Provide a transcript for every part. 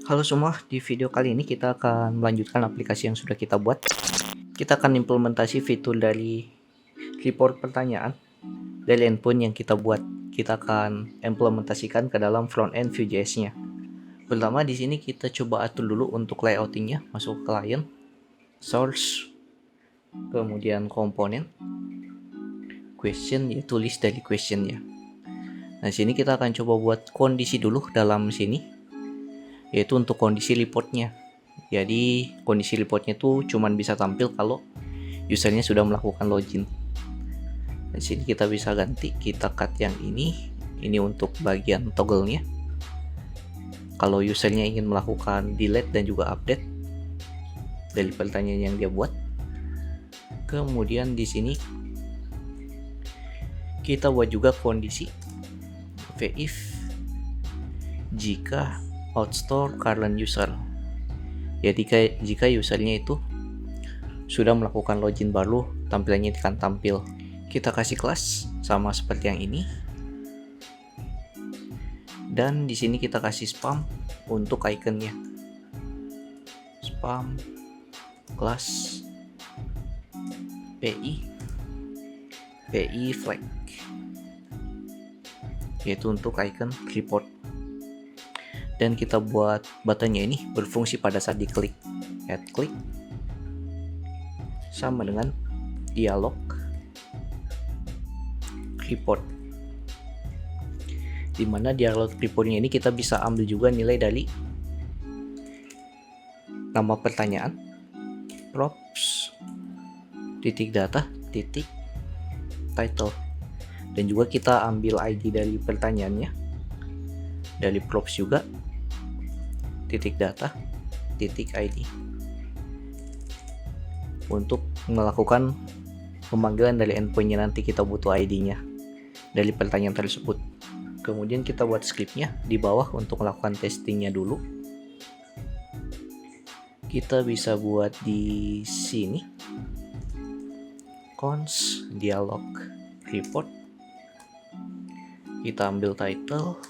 Halo semua, di video kali ini kita akan melanjutkan aplikasi yang sudah kita buat. Kita akan implementasi fitur dari report pertanyaan dari endpoint yang kita buat. Kita akan implementasikan ke dalam front-end Vue.js-nya. Pertama di sini kita coba atur dulu untuk layoutingnya, masuk ke client, source, kemudian komponen, question, yaitu list dari questionnya. Nah, sini kita akan coba buat kondisi dulu dalam sini, yaitu untuk kondisi reportnya. Jadi kondisi reportnya itu cuman bisa tampil kalau usernya sudah melakukan login. Di sini kita bisa ganti, kita cut yang ini untuk bagian toggle-nya. Kalau usernya ingin melakukan delete dan juga update dari pertanyaan yang dia buat. Kemudian di sini kita buat juga kondisi if jika outstore current user. Jadi jika usernya itu sudah melakukan login baru, tampilannya akan tampil. Kita kasih kelas sama seperti yang ini. Dan di sini kita kasih spam untuk iconnya. Spam kelas PI flag, yaitu untuk icon report. Dan kita buat buttonnya ini berfungsi pada saat diklik. Add click sama dengan dialog report, dimana dialog reportnya ini kita bisa ambil juga nilai dari nama pertanyaan, props, titik data, titik title, dan juga kita ambil ID dari pertanyaannya, dari props juga, titik data, titik ID, untuk melakukan pemanggilan dari endpointnya. Nanti kita butuh ID-nya dari pertanyaan tersebut. Kemudian kita buat scriptnya di bawah untuk melakukan testingnya dulu. Kita bisa buat di sini cons dialog report, kita ambil title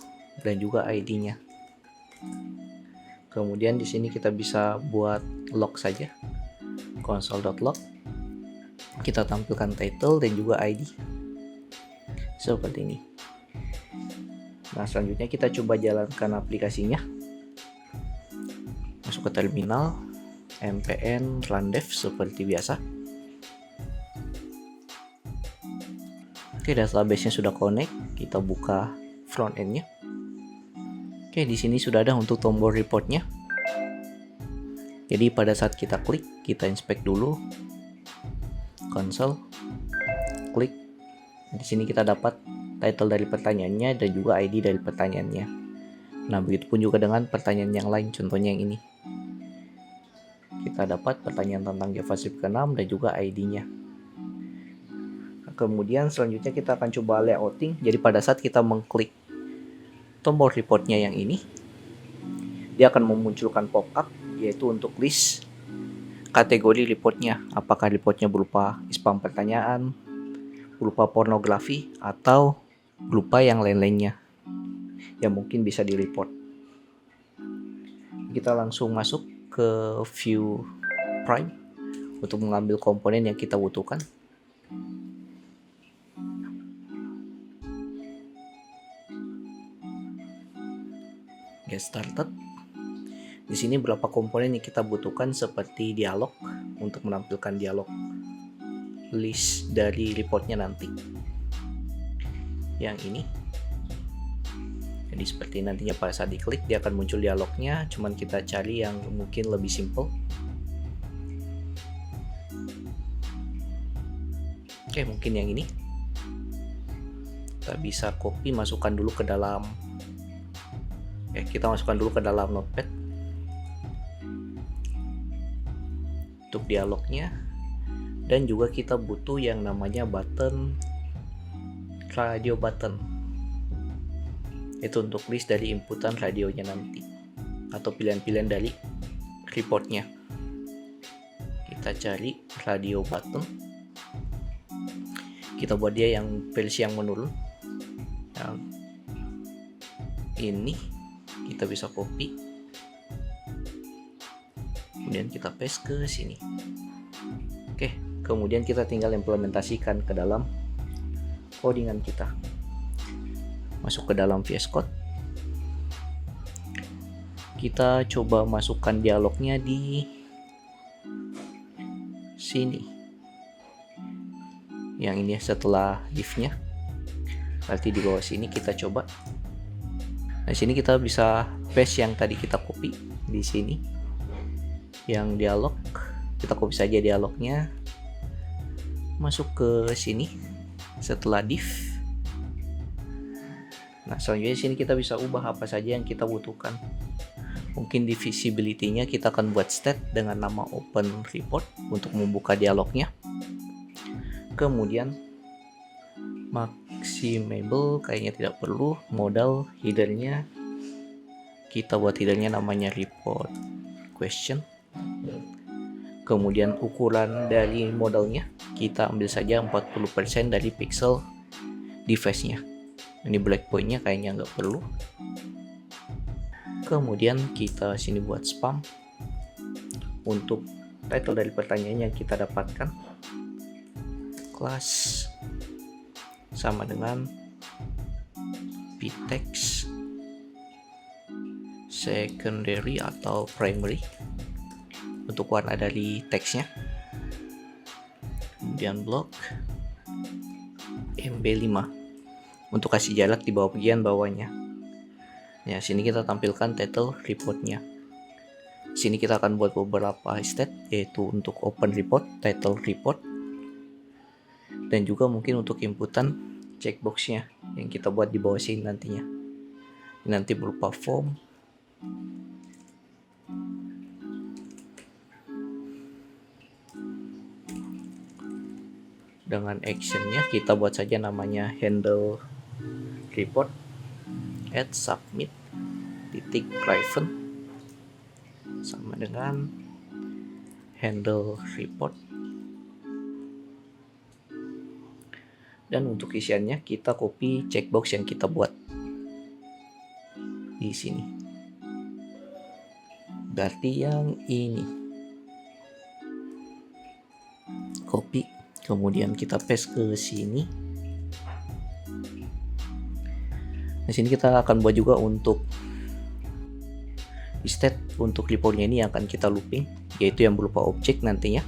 dan juga ID-nya. Kemudian di sini kita bisa buat log saja, console.log, kita tampilkan title dan juga ID seperti ini. Nah, selanjutnya kita coba jalankan aplikasinya. Masuk ke terminal, npm run dev seperti biasa. Oke, database-nya sudah connect, kita buka front end-nya. Oke, di sini sudah ada untuk tombol reportnya. Jadi pada saat kita klik, kita inspect dulu console, klik. Di sini kita dapat title dari pertanyaannya dan juga ID dari pertanyaannya. Nah, begitupun juga dengan pertanyaan yang lain, contohnya yang ini. Kita dapat pertanyaan tentang JavaScript ke-6 dan juga ID-nya. Kemudian selanjutnya kita akan coba layouting. Jadi pada saat kita mengklik tombol reportnya yang ini, dia akan memunculkan pop-up, yaitu untuk list kategori reportnya. Apakah reportnya berupa spam pertanyaan, berupa pornografi, atau berupa yang lain-lainnya yang mungkin bisa di-report. Kita langsung masuk ke Vue Prime untuk mengambil komponen yang kita butuhkan. Get started. Di sini beberapa komponen yang kita butuhkan seperti dialog untuk menampilkan dialog list dari reportnya nanti. Yang ini. Jadi seperti nantinya pada saat diklik dia akan muncul dialognya, cuman kita cari yang mungkin lebih simple. Oke, mungkin yang ini. Kita bisa copy, masukkan dulu ke dalam kita masukkan dulu ke dalam notepad untuk dialognya. Dan juga kita butuh yang namanya button, radio button, itu untuk list dari inputan radionya nanti atau pilihan-pilihan dari reportnya. Kita cari radio button, kita buat dia yang versi yang menurun. Yang ini kita bisa copy kemudian kita paste ke sini. Oke, kemudian kita tinggal implementasikan ke dalam codingan kita. Masuk ke dalam VS Code, kita coba masukkan dialognya di sini, yang ini setelah if-nya. Berarti di bawah sini kita coba. Nah, sini kita bisa paste yang tadi kita copy di sini. Yang dialog, kita copy saja dialognya. Masuk ke sini setelah div. Nah, selanjutnya sini kita bisa ubah apa saja yang kita butuhkan. Mungkin di visibility-nya kita akan buat state dengan nama open report untuk membuka dialognya. Kemudian maximable kayaknya tidak perlu. Modal header-nya kita buat header-nya namanya report question. Kemudian ukuran dari modalnya kita ambil saja 40% dari pixel device-nya. Ini black point-nya kayaknya nggak perlu. Kemudian kita sini buat spam untuk title dari pertanyaan yang kita dapatkan. Kelas sama dengan ptext secondary atau primary untuk warna dari teksnya. Kemudian block MB5 untuk kasih jarak di bawah bagian bawahnya. Ya, sini kita tampilkan title reportnya. Sini kita akan buat beberapa state, yaitu untuk open report, title report, dan juga mungkin untuk inputan checkboxnya yang kita buat di bawah sini nantinya. Nanti berupa form, dengan actionnya kita buat saja namanya handle report at submit private sama dengan handle report. Dan untuk isiannya kita copy checkbox yang kita buat di sini. Berarti yang ini copy, kemudian kita paste ke sini. Di sini kita akan buat juga untuk state untuk reportnya ini yang akan kita looping, yaitu yang berupa objek nantinya.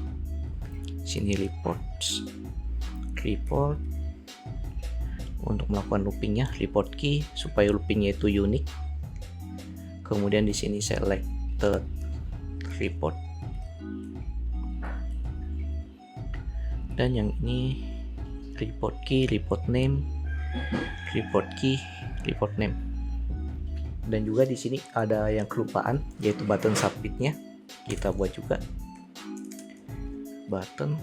Sini reports, report untuk melakukan loopingnya, report key supaya loopingnya itu unik. Kemudian di sini selected report, dan yang ini report key, report name, report key, report name. Dan juga di sini ada yang kelupaan, yaitu button submitnya. Kita buat juga button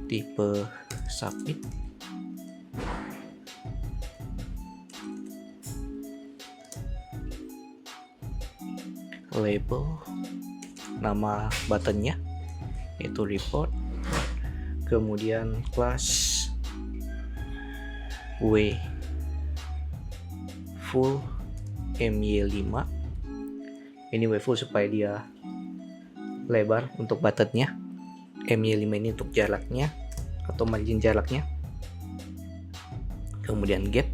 tipe submit, label nama buttonnya yaitu report, kemudian class W full MY5. Ini W full supaya dia lebar untuk buttonnya. MY5 ini untuk jaraknya atau margin jaraknya. Kemudian gap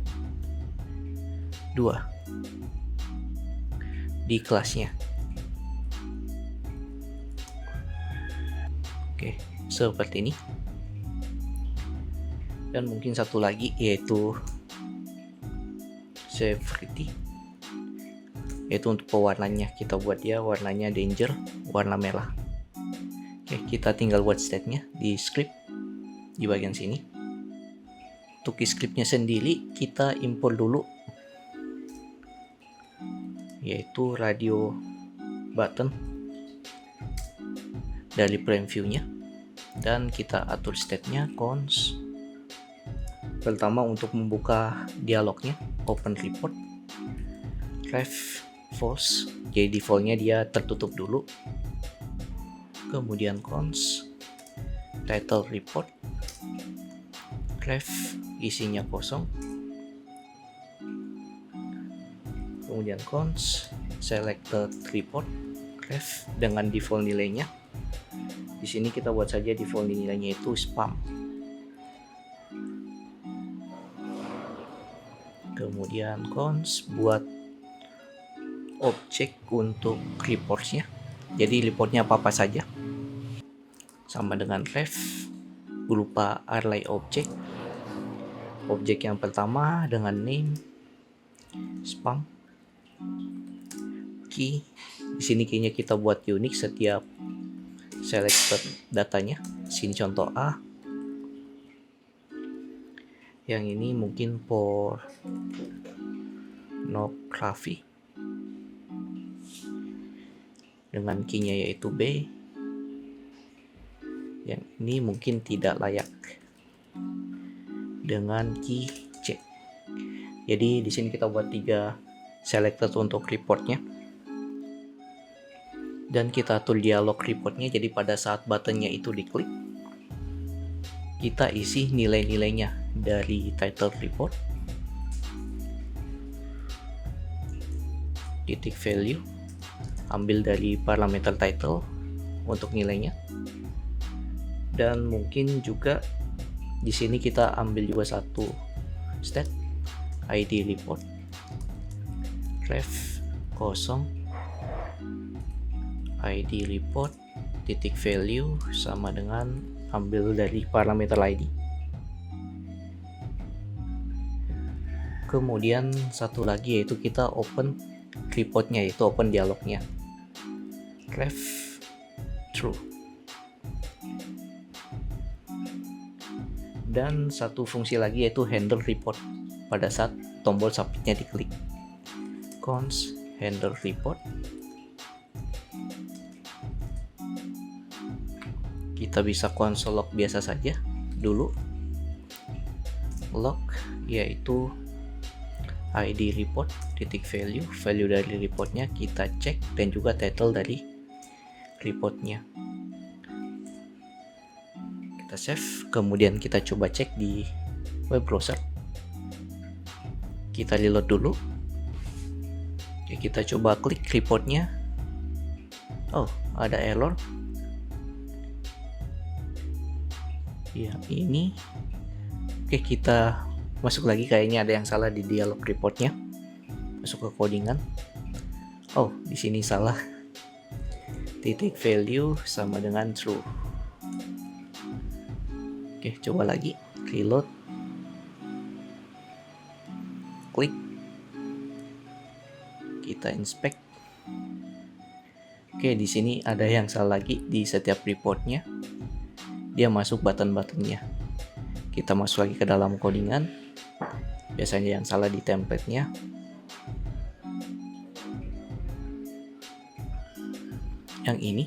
2 di kelasnya. Oke, seperti ini. Dan mungkin satu lagi yaitu severity, yaitu untuk pewarnanya kita buat dia warnanya danger, warna merah. Oke, kita tinggal buat state-nya di script di bagian sini. Untuk script-nya sendiri kita import dulu, yaitu radio button dari preview-nya, dan kita atur state-nya const. Pertama untuk membuka dialognya open report ref false, jadi defaultnya dia tertutup dulu. Kemudian const title report ref isinya kosong, kemudian cons, selected report, ref dengan default nilainya. Di sini kita buat saja default nilainya itu spam. Kemudian cons buat objek untuk reportsnya, jadi reportnya apa saja, sama dengan ref berupa array objek yang pertama dengan name, spam, key. Di sini key-nya kita buat unik setiap selected datanya. Sini contoh A, yang ini mungkin pornografi dengan key-nya yaitu B, yang ini mungkin tidak layak dengan key C. Jadi di sini kita buat 3 selected untuk reportnya, dan kita atur dialog reportnya. Jadi pada saat buttonnya itu diklik, kita isi nilai-nilainya dari title report, titik value, ambil dari parameter title untuk nilainya, dan mungkin juga di sini kita ambil juga satu stat ID report, ref kosong ID report titik value sama dengan ambil dari parameter ID. Kemudian satu lagi yaitu kita open reportnya, yaitu open dialognya, ref true. Dan satu fungsi lagi yaitu handle report pada saat tombol submitnya diklik, cons handle report. Kita bisa console log biasa saja dulu, log yaitu ID report titik value dari reportnya kita cek, dan juga title dari reportnya kita save. Kemudian kita coba cek di web browser, kita reload dulu. Oke, kita coba klik reportnya, oh ada error yang ini. Oke, kita masuk lagi, kayaknya ada yang salah di dialog reportnya. Masuk ke codingan, oh di sini salah, titik value sama dengan true. Oke, coba lagi, reload, klik, kita inspect. Oke, di sini ada yang salah lagi di setiap reportnya, dia masuk button-buttonnya. Kita masuk lagi ke dalam codingan, biasanya yang salah di template-nya. Yang ini,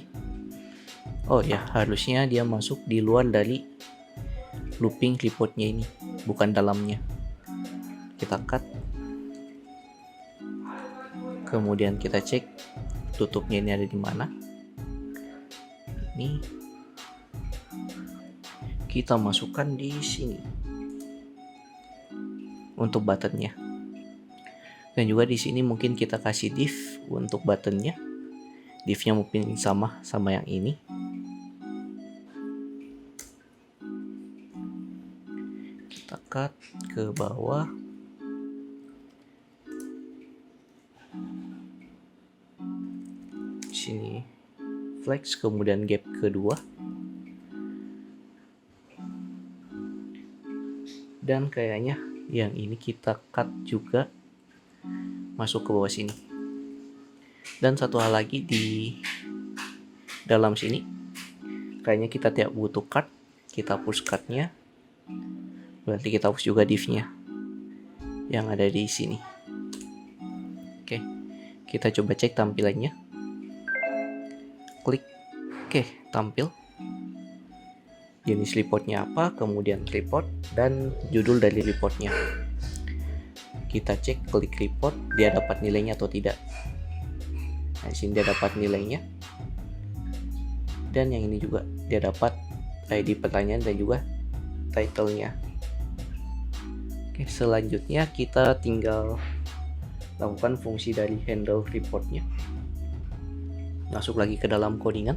oh ya, harusnya dia masuk di luar dari looping reportnya ini, bukan dalamnya. Kita cut, kemudian kita cek tutupnya ini ada di mana. Ini kita masukkan di sini untuk buttonnya, dan juga di sini mungkin kita kasih div untuk buttonnya. Divnya mungkin sama yang ini. Kita cut ke bawah. Sini flex, kemudian gap kedua. Dan kayaknya yang ini kita cut juga masuk ke bawah sini. Dan satu hal lagi, di dalam sini kayaknya kita tidak butuh cut, kita hapus cutnya, berarti kita hapus juga divnya yang ada di sini. Oke, kita coba cek tampilannya, klik, oke, tampil jenis reportnya apa, kemudian report dan judul dari reportnya. Kita cek, klik report, dia dapat nilainya atau tidak. Nah, di sini dia dapat nilainya, dan yang ini juga dia dapat ID pertanyaan dan juga title-nya. Oke, selanjutnya kita tinggal lakukan fungsi dari handle reportnya. Masuk lagi ke dalam codingan.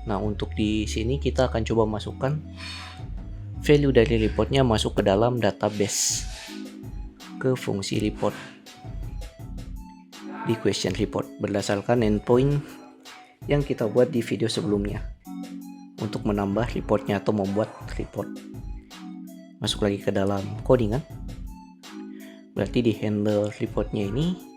Nah, untuk di sini kita akan coba masukkan value dari reportnya masuk ke dalam database, ke fungsi report di question report berdasarkan endpoint yang kita buat di video sebelumnya untuk menambah reportnya atau membuat report. Masuk lagi ke dalam codingan. Berarti di handle reportnya ini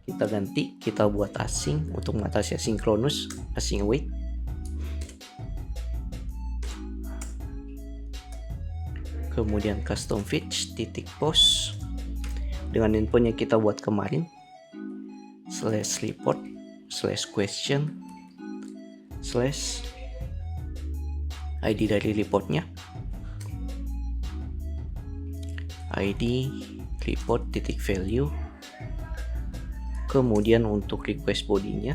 kita ganti, kita buat async untuk mengatasi asynchronous, async await. Kemudian custom fetch titik post dengan endpoint yang kita buat kemarin, slash report slash question slash ID dari reportnya, ID report titik value. Kemudian untuk request bodinya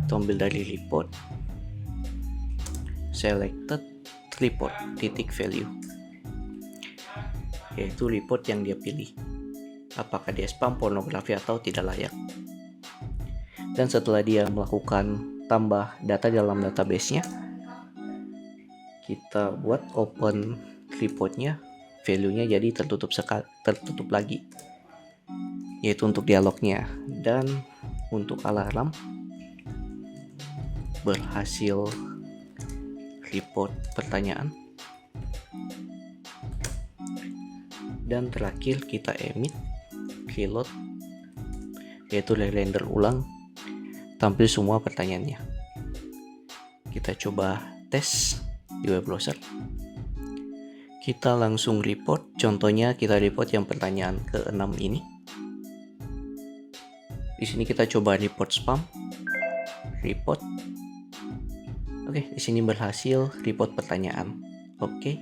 kita ambil dari report selected report titik value, yaitu report yang dia pilih, apakah dia spam, pornografi, atau tidak layak. Dan setelah dia melakukan tambah data dalam database-nya, kita buat open reportnya, value-nya jadi tertutup lagi, yaitu untuk dialognya. Dan untuk alarm berhasil report pertanyaan. Dan terakhir kita emit reload, yaitu render ulang, tampil semua pertanyaannya. Kita coba tes di web browser. Kita langsung report, contohnya kita report yang pertanyaan ke-6 ini. Di sini kita coba report spam, report. Oke, di sini berhasil report pertanyaan. Oke.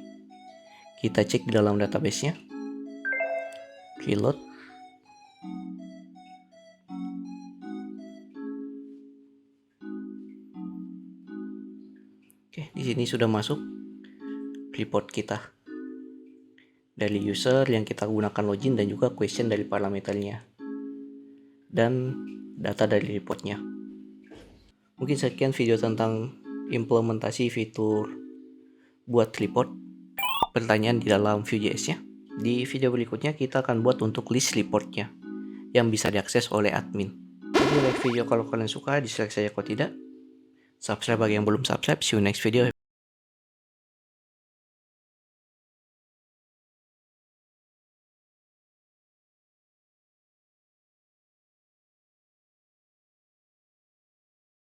Kita cek di dalam database-nya. Reload. Oke, di sini sudah masuk report kita dari user yang kita gunakan login dan juga question dari parameternya dan data dari reportnya. Mungkin sekian video tentang implementasi fitur buat report pertanyaan di dalam Vue.js-nya. Di video berikutnya kita akan buat untuk list reportnya yang bisa diakses oleh admin. Jadi like video kalau kalian suka, dislike saja kalau tidak. Subscribe bagi yang belum subscribe. See you next video.